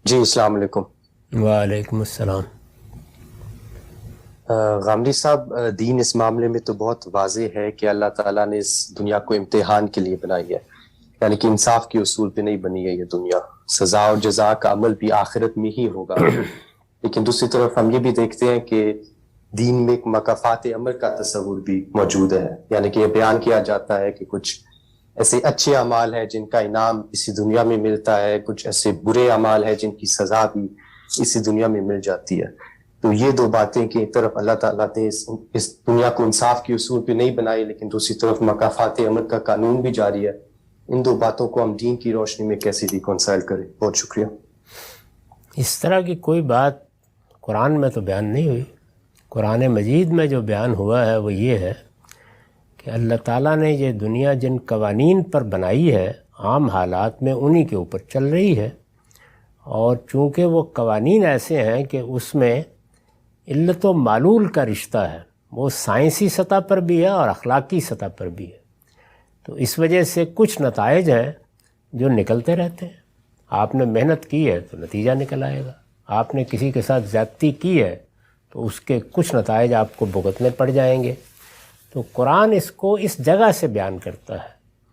جی السلام علیکم۔ وعلیکم السلام۔ غامدی صاحب، دین اس معاملے میں تو بہت واضح ہے کہ اللہ تعالیٰ نے اس دنیا کو امتحان کے لیے بنائی ہے، یعنی کہ انصاف کے اصول پہ نہیں بنی ہے یہ دنیا۔ سزا اور جزا کا عمل بھی آخرت میں ہی ہوگا، لیکن دوسری طرف ہم یہ بھی دیکھتے ہیں کہ دین میں ایک مکافات عمل کا تصور بھی موجود ہے، یعنی کہ یہ بیان کیا جاتا ہے کہ کچھ ایسے اچھے اعمال ہیں جن کا انعام اسی دنیا میں ملتا ہے، کچھ ایسے برے اعمال ہیں جن کی سزا بھی اسی دنیا میں مل جاتی ہے۔ تو یہ دو باتیں کہ ایک طرف اللہ تعالیٰ نے اس دنیا کو انصاف کے اصول پہ نہیں بنائی، لیکن دوسری طرف مکافات عمل کا قانون بھی جاری ہے، ان دو باتوں کو ہم دین کی روشنی میں کیسے ریکونسائل کریں؟ بہت شکریہ۔ اس طرح کی کوئی بات قرآن میں تو بیان نہیں ہوئی۔ قرآن مجید میں جو بیان ہوا ہے وہ یہ ہے کہ اللہ تعالیٰ نے یہ دنیا جن قوانین پر بنائی ہے عام حالات میں انہی کے اوپر چل رہی ہے، اور چونکہ وہ قوانین ایسے ہیں کہ اس میں علت و معلول کا رشتہ ہے، وہ سائنسی سطح پر بھی ہے اور اخلاقی سطح پر بھی ہے، تو اس وجہ سے کچھ نتائج ہیں جو نکلتے رہتے ہیں۔ آپ نے محنت کی ہے تو نتیجہ نکل آئے گا، آپ نے کسی کے ساتھ زیادتی کی ہے تو اس کے کچھ نتائج آپ کو بھگتنے پڑ جائیں گے۔ تو قرآن اس کو اس جگہ سے بیان کرتا ہے۔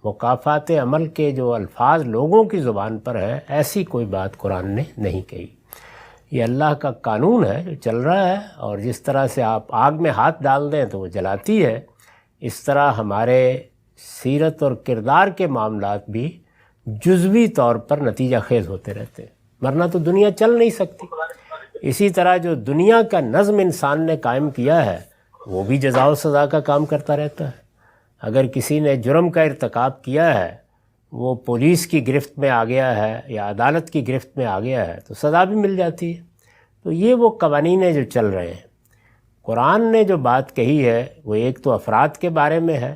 مکافات عمل کے جو الفاظ لوگوں کی زبان پر ہیں، ایسی کوئی بات قرآن نے نہیں کہی۔ یہ اللہ کا قانون ہے جو چل رہا ہے، اور جس طرح سے آپ آگ میں ہاتھ ڈال دیں تو وہ جلاتی ہے، اس طرح ہمارے سیرت اور کردار کے معاملات بھی جزوی طور پر نتیجہ خیز ہوتے رہتے ہیں، ورنہ تو دنیا چل نہیں سکتی۔ اسی طرح جو دنیا کا نظم انسان نے قائم کیا ہے وہ بھی جزا و سزا کا کام کرتا رہتا ہے۔ اگر کسی نے جرم کا ارتکاب کیا ہے، وہ پولیس کی گرفت میں آ گیا ہے یا عدالت کی گرفت میں آ گیا ہے تو سزا بھی مل جاتی ہے۔ تو یہ وہ قوانین ہیں جو چل رہے ہیں۔ قرآن نے جو بات کہی ہے وہ ایک تو افراد کے بارے میں ہے،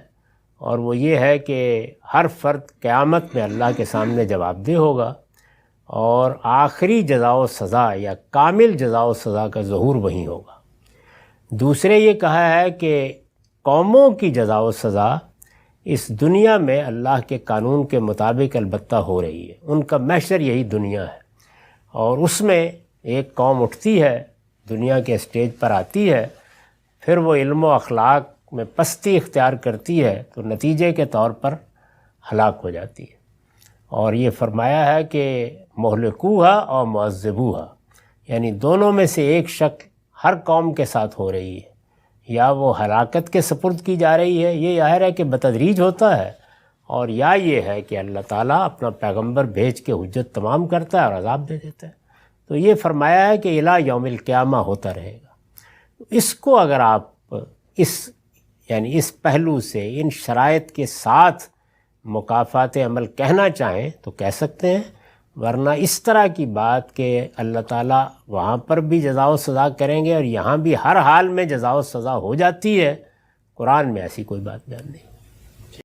اور وہ یہ ہے کہ ہر فرد قیامت میں اللہ کے سامنے جواب دہ ہوگا، اور آخری جزا و سزا یا کامل جزا و سزا کا ظہور وہیں ہوگا۔ دوسرے یہ کہا ہے کہ قوموں کی جزا و سزا اس دنیا میں اللہ کے قانون کے مطابق البتہ ہو رہی ہے، ان کا محشر یہی دنیا ہے، اور اس میں ایک قوم اٹھتی ہے، دنیا کے اسٹیج پر آتی ہے، پھر وہ علم و اخلاق میں پستی اختیار کرتی ہے تو نتیجے کے طور پر ہلاک ہو جاتی ہے۔ اور یہ فرمایا ہے کہ مہلکوہا اور معذبوہا، یعنی دونوں میں سے ایک شک ہر قوم کے ساتھ ہو رہی ہے، یا وہ ہلاکت کے سپرد کی جا رہی ہے، یہ ظاہر ہے کہ بتدریج ہوتا ہے، اور یا یہ ہے کہ اللہ تعالیٰ اپنا پیغمبر بھیج کے حجت تمام کرتا ہے اور عذاب دے دیتا ہے۔ تو یہ فرمایا ہے کہ الی یوم القیامہ ہوتا رہے گا۔ اس کو اگر آپ اس پہلو سے ان شرائط کے ساتھ مکافات عمل کہنا چاہیں تو کہہ سکتے ہیں، ورنہ اس طرح کی بات کہ اللہ تعالیٰ وہاں پر بھی جزا و سزا کریں گے اور یہاں بھی ہر حال میں جزا و سزا ہو جاتی ہے، قرآن میں ایسی کوئی بات بیان نہیں۔